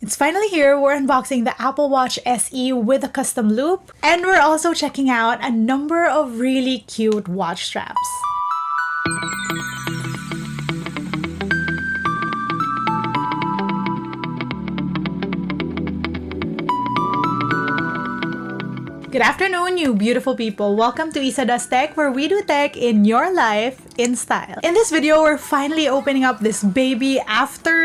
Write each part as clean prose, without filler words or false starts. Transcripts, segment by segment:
It's finally here. We're unboxing the Apple Watch SE with a custom loop, and we're also checking out a number of really cute watch straps. Good afternoon, you beautiful people. Welcome to LAZADA's Tech, where we do tech in your life in style. In this video, we're finally opening up this baby after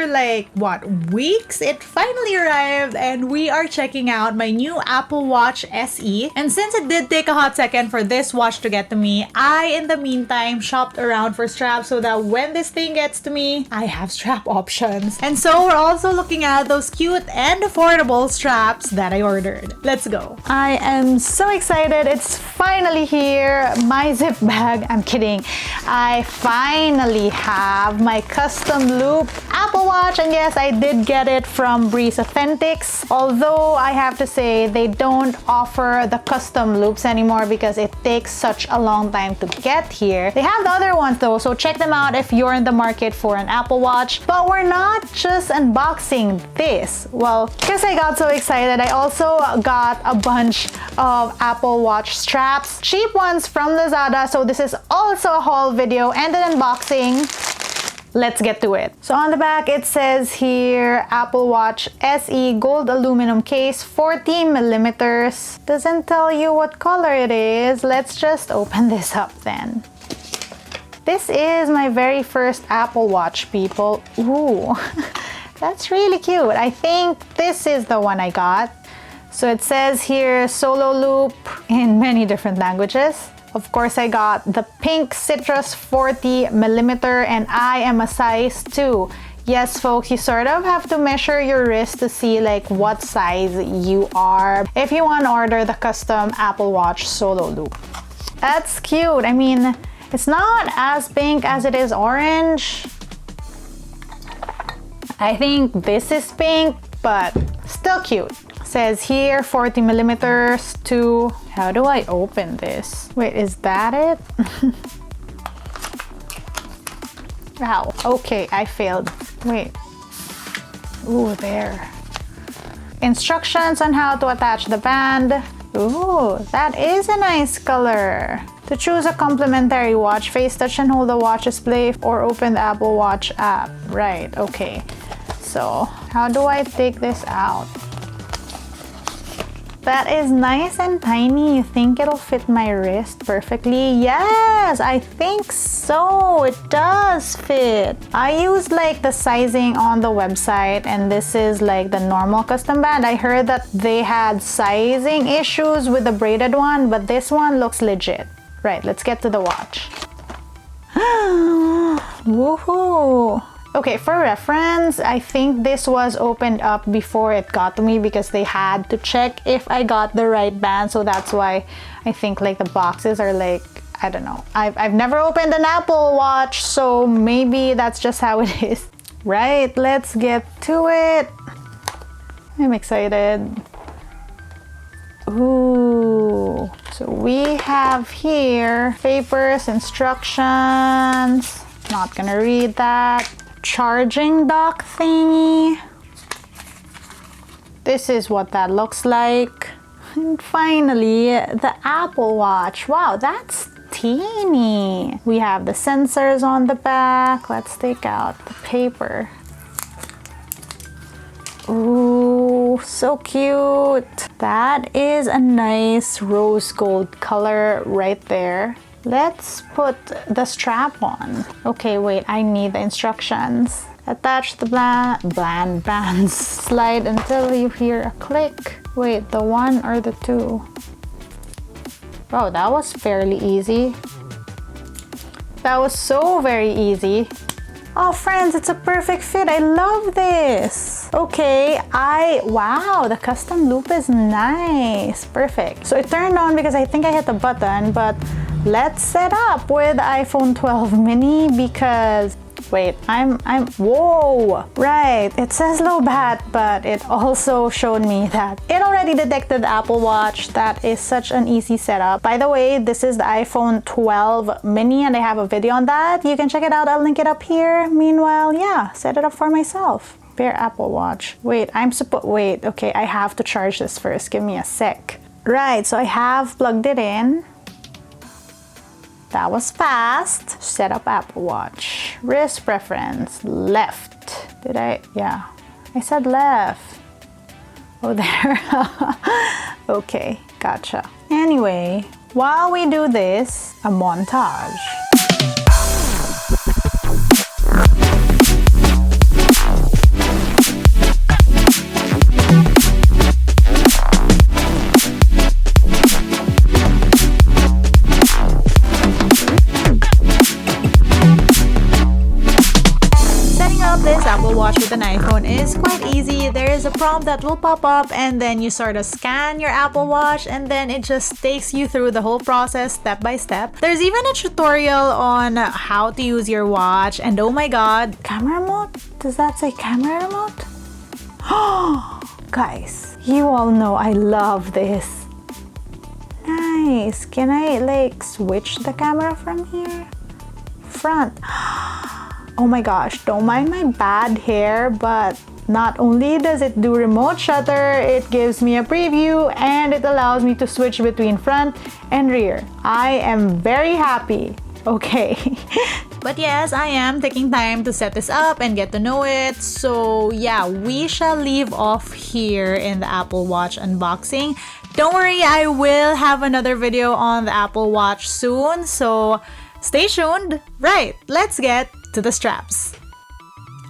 weeks? It finally arrived and we are checking out my new Apple Watch SE. And since it did take a hot second for this watch to get to me, I, in the meantime, shopped around for straps so that when this thing gets to me, I have strap options. And so we're also looking at those cute and affordable straps that I ordered. Let's go. I am so excited. It's finally here. My zip bag. I'm kidding. I finally have my custom loop Apple Watch, and yes, I did get it from Breeze Authentics, although I have to say they don't offer the custom loops anymore because it takes such a long time to get here. They have the other ones though, so check them out if you're in the market for an Apple Watch. But we're not just unboxing this. Well, because I got so excited, I also got a bunch of Apple Watch straps, cheap ones from LAZADA, so this is also a haul video and an unboxing. Let's get to it. So on the back it says here Apple Watch SE gold aluminum case, 40 millimeters. Doesn't tell you what color it is. Let's just open this up then. This is my very first Apple Watch, people. Ooh, that's really cute. I think this is the one I got. So it says here solo loop in many different languages. Of course, I got the pink citrus 40 millimeter, and I am a size 2. Yes, folks, you sort of have to measure your wrist to see what size you are if you want to order the custom Apple Watch solo loop. That's cute. I mean, it's not as pink as it is orange. I think this is pink, but still cute. Says here 40 millimeters to... How do I open this? Wait, is that it? Wow. Okay, I failed. Wait. Ooh, there. Instructions on how to attach the band. Ooh, that is a nice color. To choose a complimentary watch face, touch and hold the watch display or open the Apple Watch app. Right, okay. So, how do I take this out? That is nice and tiny. You think it'll fit my wrist perfectly? Yes, I think so. It does fit. I used the sizing on the website, and this is the normal custom band. I heard that they had sizing issues with the braided one, but this one looks legit. Right, let's get to the watch. Woohoo! Okay, for reference, I think this was opened up before it got to me because they had to check if I got the right band. So that's why I think the boxes are I don't know. I've never opened an Apple Watch, so maybe that's just how it is. Right, let's get to it. I'm excited. Ooh, so we have here papers, instructions. Not gonna read that. Charging dock thingy. This is what that looks like. And finally, the Apple Watch. Wow, that's teeny. We have the sensors on the back. Let's take out the paper. Ooh, so cute. That is a nice rose gold color right there. Let's put the strap on. Okay, wait, I need the instructions. Attach the bands. Slide until you hear a click. Wait, the 1 or the 2? Oh, that was fairly easy. That was so very easy. Oh, friends, it's a perfect fit. I love this. Okay, wow, the custom loop is nice. Perfect. So it turned on because I think I hit the button, but let's set up with iPhone 12 mini because wait, whoa, right, it says low bat, but it also showed me that it already detected the Apple Watch. That is such an easy setup. By the way, this is the iPhone 12 mini and I have a video on that. You can check it out. I'll link it up here. Meanwhile, yeah, set it up for myself. Pair Apple Watch. Wait, wait, okay, I have to charge this first. Give me a sec. Right, so I have plugged it in. That was fast. Set up Apple Watch. Wrist preference, left. Did I? Yeah, I said left. Oh, there. Okay, gotcha. Anyway, while we do this, a montage. Apple Watch with an iPhone is quite easy. There is a prompt that will pop up and then you sort of scan your Apple Watch and then it just takes you through the whole process step by step. There's even a tutorial on how to use your watch, and oh my god, camera mode? Does that say camera remote? Oh, guys, you all know I love this. Nice. Can I like switch the camera from here? Front. Oh my gosh, don't mind my bad hair, but not only does it do remote shutter, it gives me a preview and it allows me to switch between front and rear. I am very happy. Okay. But yes, I am taking time to set this up and get to know it. So yeah, we shall leave off here in the Apple Watch unboxing. Don't worry, I will have another video on the Apple Watch soon, so stay tuned. Right, let's get to the straps.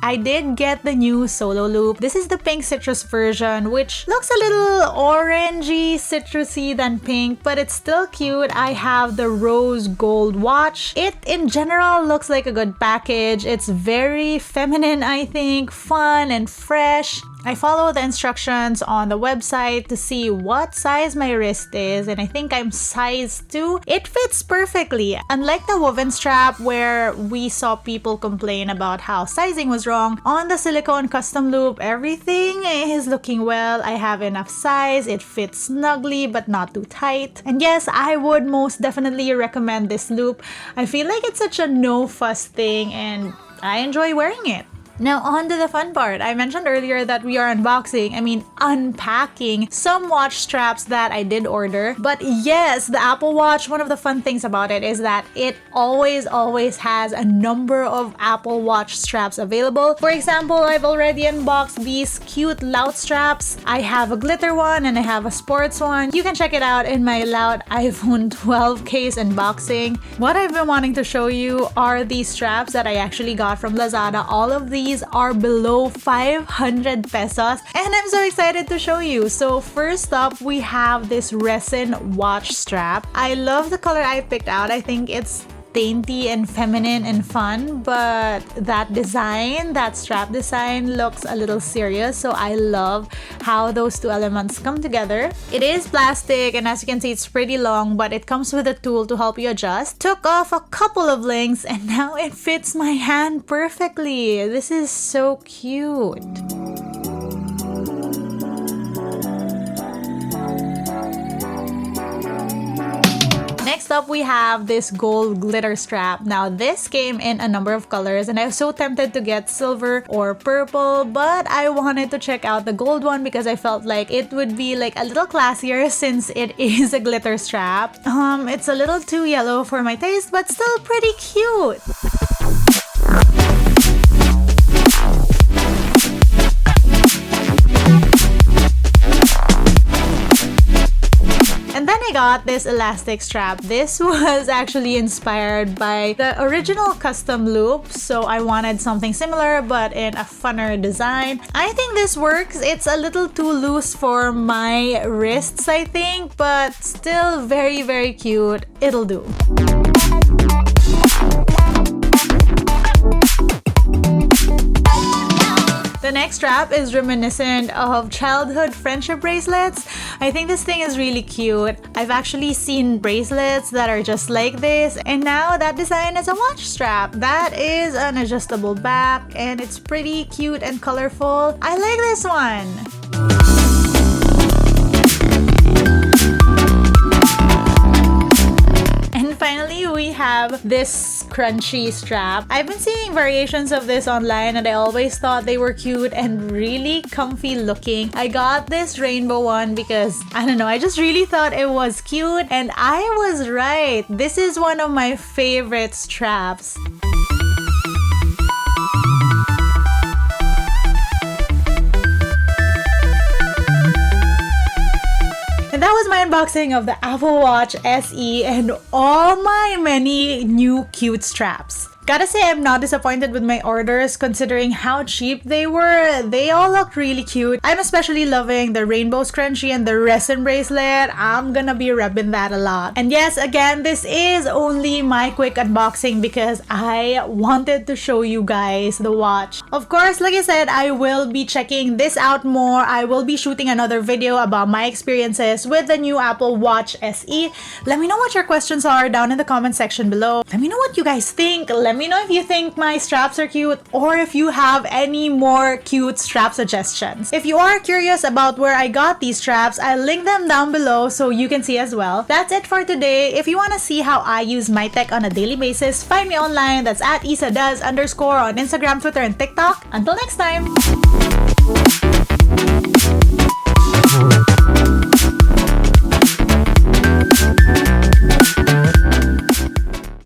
I did get the new Solo Loop. This is the pink citrus version, which looks a little orangey, citrusy than pink, but it's still cute. I have the rose gold watch. It in general looks like a good package. It's very feminine, I think, fun and fresh. I follow the instructions on the website to see what size my wrist is, and I think I'm size 2. It fits perfectly. Unlike the woven strap where we saw people complain about how sizing was wrong, on the silicone custom loop, everything is looking well. I have enough size, it fits snugly but not too tight. And yes, I would most definitely recommend this loop. I feel like it's such a no-fuss thing and I enjoy wearing it. Now on to the fun part. I mentioned earlier that we are unpacking some watch straps that I did order. But yes, the Apple Watch, one of the fun things about it is that it always has a number of Apple Watch straps available. For example, I've already unboxed these cute Loud straps. I have a glitter one and I have a sports one. You can check it out in my Loud iPhone 12 case unboxing. What I've been wanting to show you are these straps that I actually got from Lazada. All of these are below 500 pesos and I'm so excited to show you. So first up, we have this resin watch strap. I love the color I picked out. I think it's dainty and feminine and fun, but that strap design looks a little serious, so I love how those two elements come together. It is plastic and as you can see it's pretty long, but it comes with a tool to help you adjust. Took off a couple of links and now it fits my hand perfectly. This is so cute. Next up, we have this gold glitter strap. Now, this came in a number of colors and I was so tempted to get silver or purple, but I wanted to check out the gold one because I felt like it would be like a little classier since it is a glitter strap. It's a little too yellow for my taste, but still pretty cute. And then I got this elastic strap. This was actually inspired by the original custom loop, so I wanted something similar but in a funner design. I think this works. It's a little too loose for my wrists, I think, but still very, very cute. It'll do. The next strap is reminiscent of childhood friendship bracelets. I think this thing is really cute. I've actually seen bracelets that are just like this, and now that design is a watch strap. That is an adjustable back and it's pretty cute and colorful. I like this one. And finally, we have this crunchy strap. I've been seeing variations of this online and I always thought they were cute and really comfy looking. I got this rainbow one because, I don't know, I just really thought it was cute and I was right. This is one of my favorite straps. And that was my unboxing of the Apple Watch SE and all my many new cute straps. Gotta say, I'm not disappointed with my orders considering how cheap they were. They all looked really cute. I'm especially loving the rainbow scrunchie and the resin bracelet. I'm gonna be repping that a lot. And yes, again, this is only my quick unboxing because I wanted to show you guys the watch. Of course, like I said, I will be checking this out more. I will be shooting another video about my experiences with the new Apple Watch SE. Let me know what your questions are down in the comment section below. Let me know what you guys think. Let me know if you think my straps are cute or if you have any more cute strap suggestions. If you are curious about where I got these straps, I'll link them down below so you can see as well. That's it for today. If you want to see how I use my tech on a daily basis, find me online. That's at @isadoes_ on Instagram, Twitter, and TikTok. Until next time!